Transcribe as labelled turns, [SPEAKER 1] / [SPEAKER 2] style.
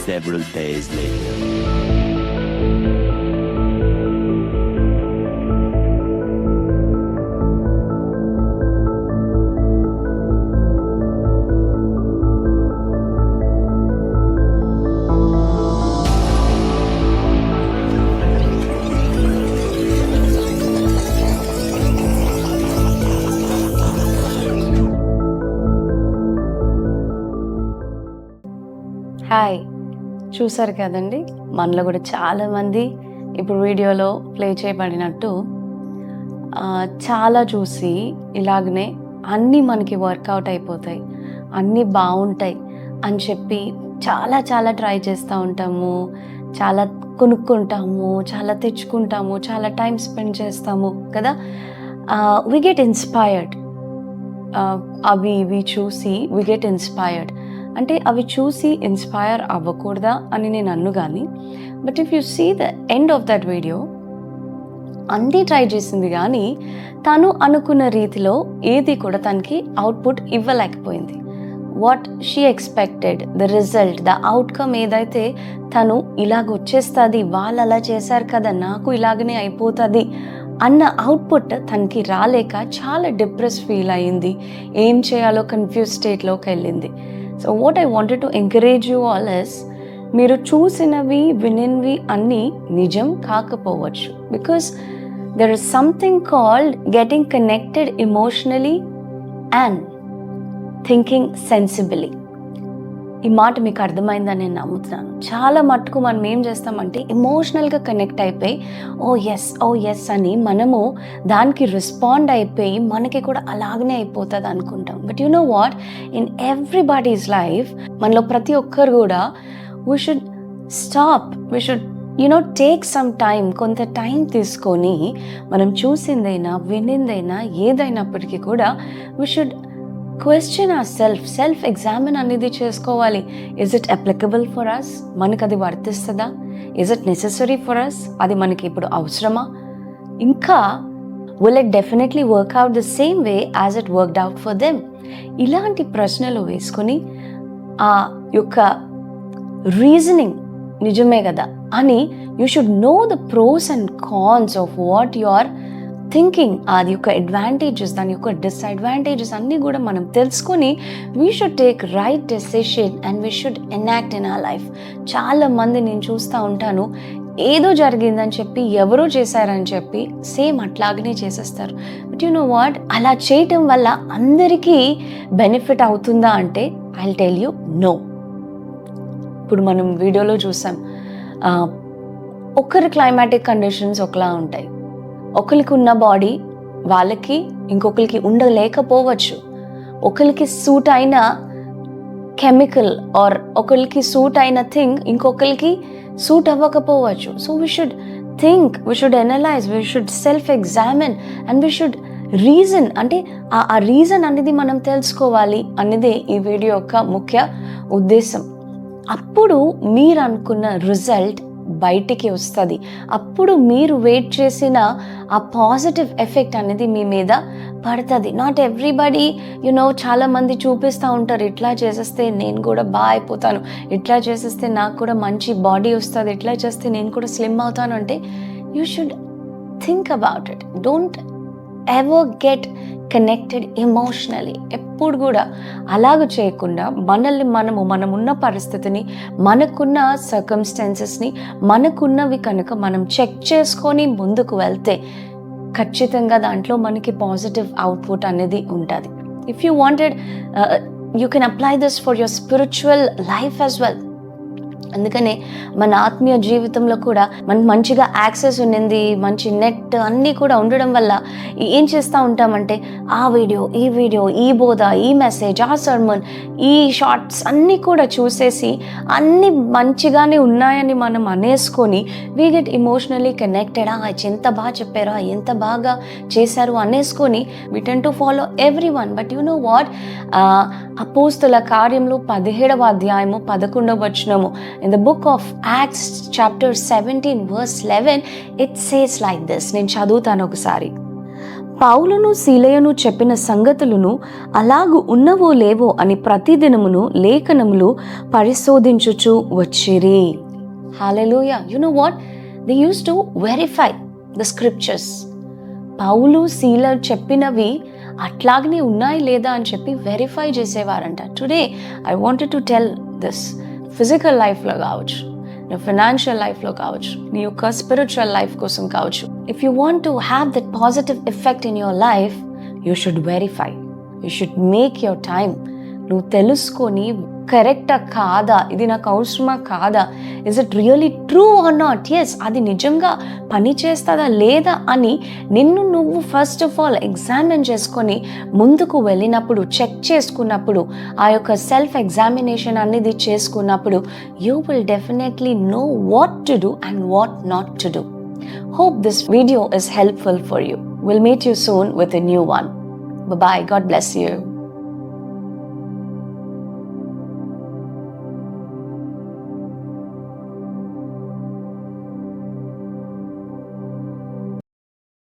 [SPEAKER 1] Several days later.
[SPEAKER 2] Hi, చూసారు కదండి, మనలో కూడా చాలామంది ఇప్పుడు వీడియోలో ప్లే చేయబడినట్టు చాలా చూసి ఇలాగనే అన్నీ మనకి వర్కౌట్ అయిపోతాయి, అన్నీ బాగుంటాయి అని చెప్పి చాలా చాలా ట్రై చేస్తూ ఉంటాము, చాలా కొనుక్కుంటాము, చాలా తెచ్చుకుంటాము, చాలా టైం స్పెండ్ చేస్తాము కదా. వి గెట్ ఇన్స్పైర్డ్, అవి ఇవి చూసి వి గెట్ ఇన్స్పైర్డ్. అంటే అవి చూసి ఇన్స్పైర్ అవ్వకూడదా అని నేను అన్ను కానీ, but if you see the end of that video, అన్నీ ట్రై చేసింది కానీ తను అనుకున్న రీతిలో ఏది కూడా తనకి అవుట్పుట్ ఇవ్వలేకపోయింది. What she expected, the result, the outcome ఏదైతే తను ఇలాగ వచ్చేస్తుంది, వాళ్ళు అలా చేశారు కదా నాకు ఇలాగనే అయిపోతుంది అన్న అవుట్పుట్ తనకి రాలేక చాలా డిప్రెస్ ఫీల్ అయ్యింది, ఏం చేయాలో కన్ఫ్యూజ్ స్టేట్లోకి వెళ్ళింది. So what I wanted to encourage you all is, మీరు చూసినవి వినినవి అన్నీ నిజం కాకపోవచ్చు. Because there is something called getting connected emotionally and thinking sensibly. ఈ మాట మీకు అర్థమైందని నేను నమ్ముతున్నాను. చాలా మట్టుకు మనం ఏం చేస్తామంటే ఎమోషనల్గా కనెక్ట్ అయిపోయి ఓ ఎస్ అని మనము దానికి రెస్పాండ్ అయిపోయి మనకి కూడా అలాగనే అయిపోతుంది అనుకుంటాం. But you know what, in everybody's life, మనలో ప్రతి ఒక్కరు కూడా we should stop, we should take some time, కొంత టైం తీసుకొని మనం చూసిందైనా వినిందైనా ఏదైనప్పటికీ కూడా we should question our self examine అనేది చేసుకోవాలి. Is it applicable for us, మనకు అది వర్తిస్తుందా? Is it necessary for us, అది మనకి ఇప్పుడు అవసరమా? ఇంకా will it definitely work out the same way as it worked out for them? ఇలాంటి ప్రశ్నలు వేసుకొని ఆ యొక్క రీజనింగ్ నిజమే కదా అని you should know the pros and cons of what you are thinking. అది యొక్క అడ్వాంటేజెస్, దాని యొక్క డిసడ్వాంటేజెస్ అన్నీ కూడా మనం తెలుసుకొని we should take right decision and we should enact in our life. చాలామంది నేను చూస్తూ ఉంటాను, ఏదో జరిగిందని చెప్పి ఎవరో చేశారని చెప్పి సేమ్ అట్లాగనే చేసేస్తారు. బట్ యు నో వాట్, అలా చేయటం వల్ల అందరికీ బెనిఫిట్ అవుతుందా అంటే I will tell you know. ఇప్పుడు మనం వీడియోలో చూసాం, ఒకరి క్లైమాటిక్ కండిషన్స్ ఒకలా ఉంటాయి. ఒకరికి ఉన్న బాడీ వాళ్ళకి ఇంకొకరికి ఉండలేకపోవచ్చు. ఒకరికి సూట్ అయిన కెమికల్ ఆర్ ఒకరికి సూట్ అయిన థింగ్ ఇంకొకరికి సూట్ అవ్వకపోవచ్చు. So we should think, we should analyse, we should self examine and we should reason. అంటే ఆ రీజన్ అనేది మనం తెలుసుకోవాలి అనేది ఈ వీడియో యొక్క ముఖ్య ఉద్దేశం. అప్పుడు మీరు అనుకున్న రిజల్ట్ బయటికి వస్తుంది. అప్పుడు మీరు వెయిట్ చేసిన ఆ పాజిటివ్ ఎఫెక్ట్ అనేది మీ మీద పడుతుంది. నాట్ ఎవ్రీబడి చాలామంది చూపిస్తూ ఉంటారు, ఇట్లా చేసేస్తే నేను కూడా బాగా అయిపోతాను, ఇట్లా చేసేస్తే నాకు కూడా మంచి బాడీ వస్తుంది, ఇట్లా చేస్తే నేను కూడా స్లిమ్ అవుతాను అంటే you should think about it. Don't ever get connected emotionally. ఎప్పుడు కూడా అలాగ చేయకుండా మనమున్న పరిస్థితిని, మనకున్న సర్కమ్స్టాన్సెస్ని, మనకున్నవి కనుక మనం చెక్ చేసుకొని ముందుకు వెళ్తే ఖచ్చితంగా దాంట్లో మనకి పాజిటివ్ అవుట్పుట్ అనేది ఉంటుంది. If you wanted you can apply this for your spiritual life as well. అందుకనే మన ఆత్మీయ జీవితంలో కూడా మనకు మంచిగా యాక్సెస్ ఉన్నింది, మంచి నెట్ అన్నీ కూడా ఉండడం వల్ల ఏం చేస్తూ ఉంటామంటే ఆ వీడియో, ఈ బోధ, ఈ మెసేజ్, ఆ సర్మన్, ఈ షార్ట్స్ అన్నీ కూడా చూసేసి అన్నీ మంచిగానే ఉన్నాయని మనం అనేసుకొని వీ గెట్ ఇమోషనలీ కనెక్టెడ్. ఎంత బాగా చెప్పారా, ఎంత బాగా చేశారు అనేసుకొని we tend to follow everyone. But you know what, అపోస్తుల కార్యములు 17వ అధ్యాయము 11వ వచనము in the book of Acts chapter 17 verse 11 it says like this. నేను చదువుతాను ఒకసారి. పౌలును సీలయను చెప్పిన సంగతులను అలాగు ఉన్నవో లేవో అని ప్రతిదినమును లేఖనములు పరిశోధించుచు వచ్చిరి. హల్లెలూయా. You know what? They used to verify the scriptures. పౌలు సీల చెప్పినవి అట్లాగనే ఉన్నాయి లేదా అని చెప్పి వెరిఫై చేసేవారంట. Today I wanted to tell this. Physical లైఫ్లో కావచ్చు, నీ ఫైనాన్షియల్ లైఫ్లో కావచ్చు, నీ యొక్క స్పిరిచువల్ లైఫ్ కోసం కావచ్చు, if you want to have that positive effect in your life, you should verify, you should make your time. నువ్వు తెలుసుకొని కరెక్టా కాదా, ఇది నాకు అవసరమా కాదా, is it really true or not, yes అది నిజంగా పని చేస్తుందా లేదా అని నిన్ను నువ్వు ఫస్ట్ ఆఫ్ ఆల్ ఎగ్జామిన్ చేసుకొని ముందుకు వెళ్ళినప్పుడు, చెక్ చేసుకున్నప్పుడు, ఆ యొక్క సెల్ఫ్ ఎగ్జామినేషన్ అనేది చేసుకున్నప్పుడు you will definitely know what to do and what not to do. Hope this video is helpful for you. We'll meet you soon with a new one. Bye-bye. God bless you.